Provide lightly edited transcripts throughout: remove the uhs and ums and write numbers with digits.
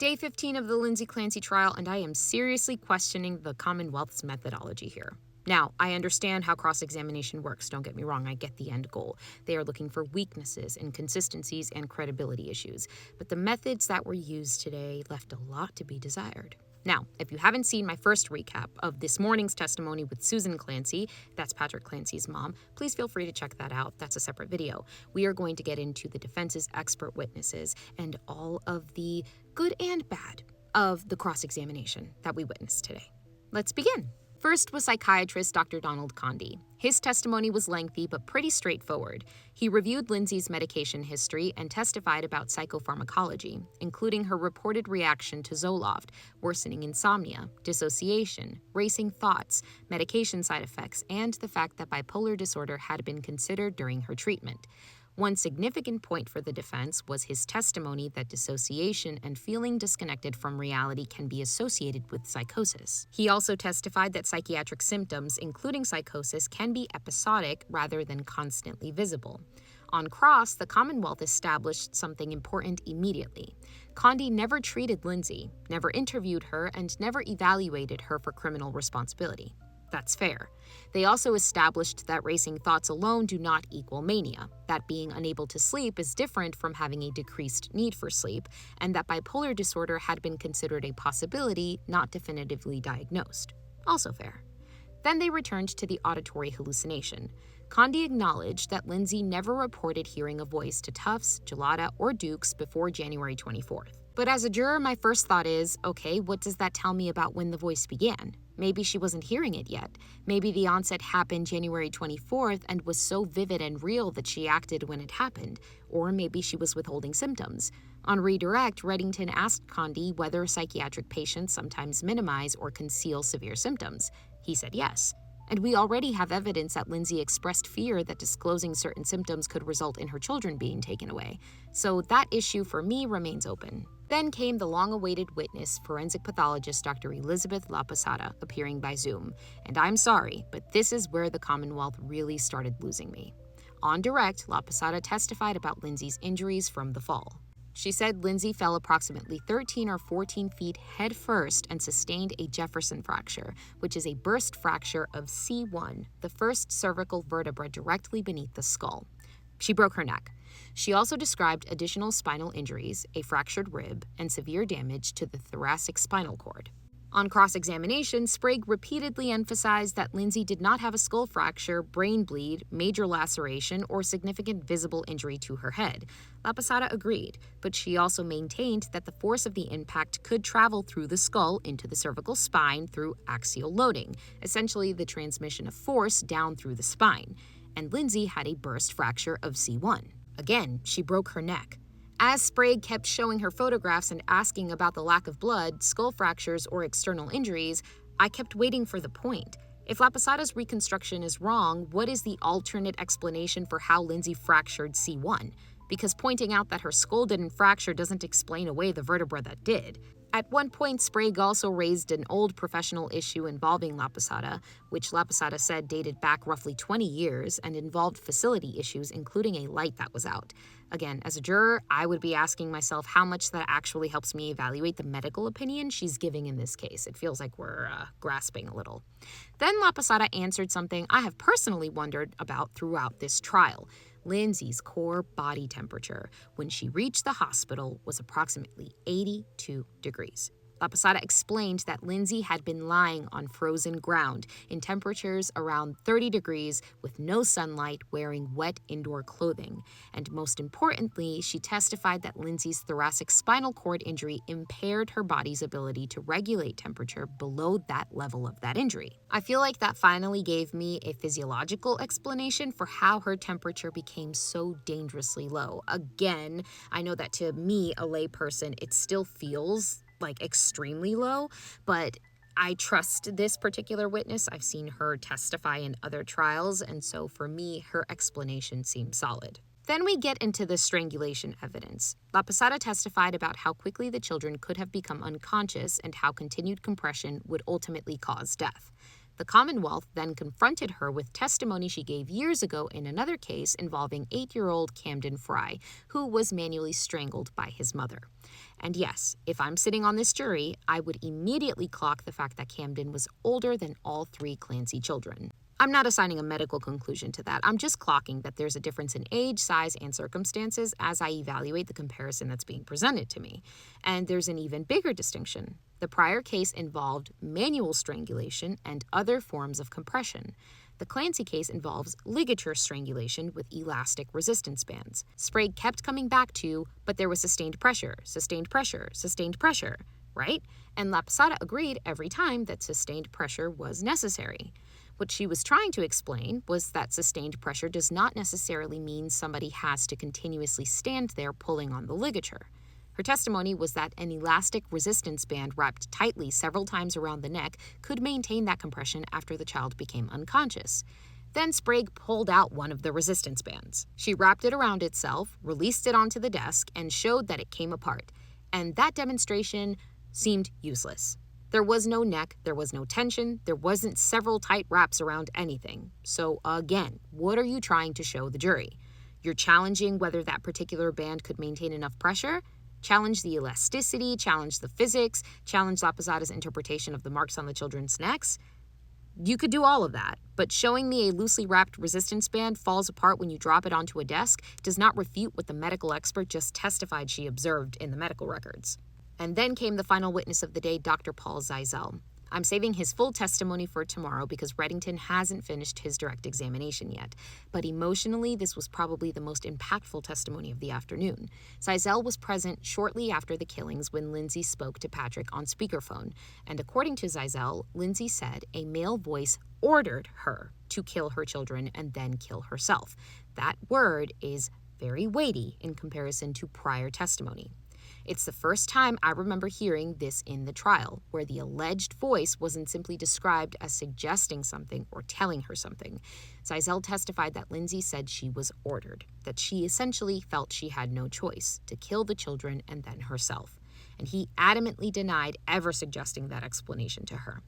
Day 15 of the Lindsay Clancy trial, and I am seriously questioning the Commonwealth's methodology here. Now, I understand how cross-examination works, don't get me wrong, I get the end goal. They are looking for weaknesses, inconsistencies, and credibility issues, but the methods that were used today left a lot to be desired. Now, if you haven't seen my first recap of this morning's testimony with Susan Clancy, that's Patrick Clancy's mom, please feel free to check that out. That's a separate video. We are going to get into the defense's expert witnesses and all of the good and bad of the cross-examination that we witnessed today. Let's begin. First was psychiatrist Dr. Donald Condie. His testimony was lengthy but pretty straightforward. He reviewed Lindsay's medication history and testified about psychopharmacology, including her reported reaction to Zoloft, worsening insomnia, dissociation, racing thoughts, medication side effects, and the fact that bipolar disorder had been considered during her treatment. One significant point for the defense was his testimony that dissociation and feeling disconnected from reality can be associated with psychosis. He also testified that psychiatric symptoms, including psychosis, can be episodic rather than constantly visible. On cross, the Commonwealth established something important immediately. Condie never treated Lindsay, never interviewed her, and never evaluated her for criminal responsibility. That's fair. They also established that racing thoughts alone do not equal mania, that being unable to sleep is different from having a decreased need for sleep, and that bipolar disorder had been considered a possibility, not definitively diagnosed. Also fair. Then they returned to the auditory hallucination. Condie acknowledged that Lindsay never reported hearing a voice to Tufts, Gelada, or Dukes before January 24th. But as a juror, my first thought is, okay, what does that tell me about when the voice began? Maybe she wasn't hearing it yet. Maybe the onset happened January 24th and was so vivid and real that she acted when it happened. Or maybe she was withholding symptoms. On redirect, Reddington asked Condie whether psychiatric patients sometimes minimize or conceal severe symptoms. He said yes. And we already have evidence that Lindsay expressed fear that disclosing certain symptoms could result in her children being taken away. So that issue for me remains open. Then came the long-awaited witness, forensic pathologist Dr. Elizabeth Laposata, appearing by Zoom. And I'm sorry, but this is where the Commonwealth really started losing me. On direct, Laposata testified about Lindsay's injuries from the fall. She said Lindsay fell approximately 13 or 14 feet head first and sustained a Jefferson fracture, which is a burst fracture of C1, the first cervical vertebra directly beneath the skull. She broke her neck. She also described additional spinal injuries, a fractured rib, and severe damage to the thoracic spinal cord. On cross-examination, Sprague repeatedly emphasized that Lindsay did not have a skull fracture, brain bleed, major laceration, or significant visible injury to her head. Laposata agreed, but she also maintained that the force of the impact could travel through the skull into the cervical spine through axial loading, essentially the transmission of force down through the spine. And Lindsay had a burst fracture of C1. Again, she broke her neck. As Sprague kept showing her photographs and asking about the lack of blood, skull fractures, or external injuries, I kept waiting for the point. If Laposata's reconstruction is wrong, what is the alternate explanation for how Lindsay fractured C1? Because pointing out that her skull didn't fracture doesn't explain away the vertebra that did. At one point, Sprague also raised an old professional issue involving Laposata, which Laposata said dated back roughly 20 years and involved facility issues, including a light that was out. Again, as a juror, I would be asking myself how much that actually helps me evaluate the medical opinion she's giving in this case. It feels like we're grasping a little. Then Laposata answered something I have personally wondered about throughout this trial. Lindsay's core body temperature when she reached the hospital was approximately 82 degrees. Laposata explained that Lindsay had been lying on frozen ground in temperatures around 30 degrees with no sunlight, wearing wet indoor clothing. And most importantly, she testified that Lindsay's thoracic spinal cord injury impaired her body's ability to regulate temperature below that level of that injury. I feel like that finally gave me a physiological explanation for how her temperature became so dangerously low. Again, I know that to me, a layperson, it still feels like extremely low, but I trust this particular witness. I've seen her testify in other trials, and so for me, her explanation seems solid. Then we get into the strangulation evidence. Laposata testified about how quickly the children could have become unconscious and how continued compression would ultimately cause death. The Commonwealth then confronted her with testimony she gave years ago in another case involving 8-year-old Camden Fry, who was manually strangled by his mother. And yes, if I'm sitting on this jury, I would immediately clock the fact that Camden was older than all 3 Clancy children. I'm not assigning a medical conclusion to that. I'm just clocking that there's a difference in age, size, and circumstances as I evaluate the comparison that's being presented to me. And there's an even bigger distinction. The prior case involved manual strangulation and other forms of compression. The Clancy case involves ligature strangulation with elastic resistance bands. Sprague kept coming back to, but there was sustained pressure, sustained pressure, sustained pressure, right? And Laposata agreed every time that sustained pressure was necessary. What she was trying to explain was that sustained pressure does not necessarily mean somebody has to continuously stand there pulling on the ligature. Her testimony was that an elastic resistance band wrapped tightly several times around the neck could maintain that compression after the child became unconscious. Then Sprague pulled out one of the resistance bands. She wrapped it around itself, released it onto the desk, and showed that it came apart. And that demonstration seemed useless. There was no neck, there was no tension, there wasn't several tight wraps around anything. So again, what are you trying to show the jury? You're challenging whether that particular band could maintain enough pressure? Challenge the elasticity, challenge the physics, challenge Laposata's interpretation of the marks on the children's necks? You could do all of that, but showing me a loosely wrapped resistance band falls apart when you drop it onto a desk does not refute what the medical expert just testified she observed in the medical records. And then came the final witness of the day, Dr. Paul Zeisel. I'm saving his full testimony for tomorrow because Reddington hasn't finished his direct examination yet. But emotionally, this was probably the most impactful testimony of the afternoon. Zeisel was present shortly after the killings when Lindsay spoke to Patrick on speakerphone. And according to Zeisel, Lindsay said a male voice ordered her to kill her children and then kill herself. That word is very weighty in comparison to prior testimony. It's the first time I remember hearing this in the trial, where the alleged voice wasn't simply described as suggesting something or telling her something. Zeisel testified that Lindsay said she was ordered, that she essentially felt she had no choice to kill the children and then herself. And he adamantly denied ever suggesting that explanation to her.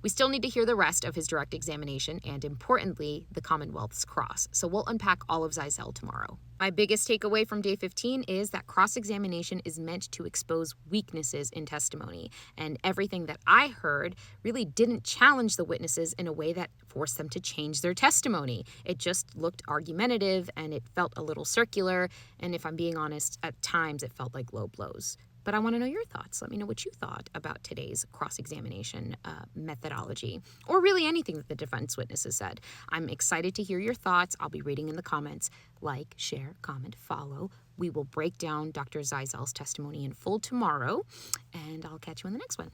We still need to hear the rest of his direct examination and, importantly, the Commonwealth's cross, so we'll unpack all of Zeisel tomorrow. My biggest takeaway from day 15 is that cross-examination is meant to expose weaknesses in testimony, and everything that I heard really didn't challenge the witnesses in a way that forced them to change their testimony. It just looked argumentative, and it felt a little circular, and if I'm being honest, at times it felt like low blows. But I want to know your thoughts. Let me know what you thought about today's cross-examination methodology, or really anything that the defense witnesses said. I'm excited to hear your thoughts. I'll be reading in the comments. Like, share, comment, follow. We will break down Dr. Zeisel's testimony in full tomorrow, and I'll catch you in the next one.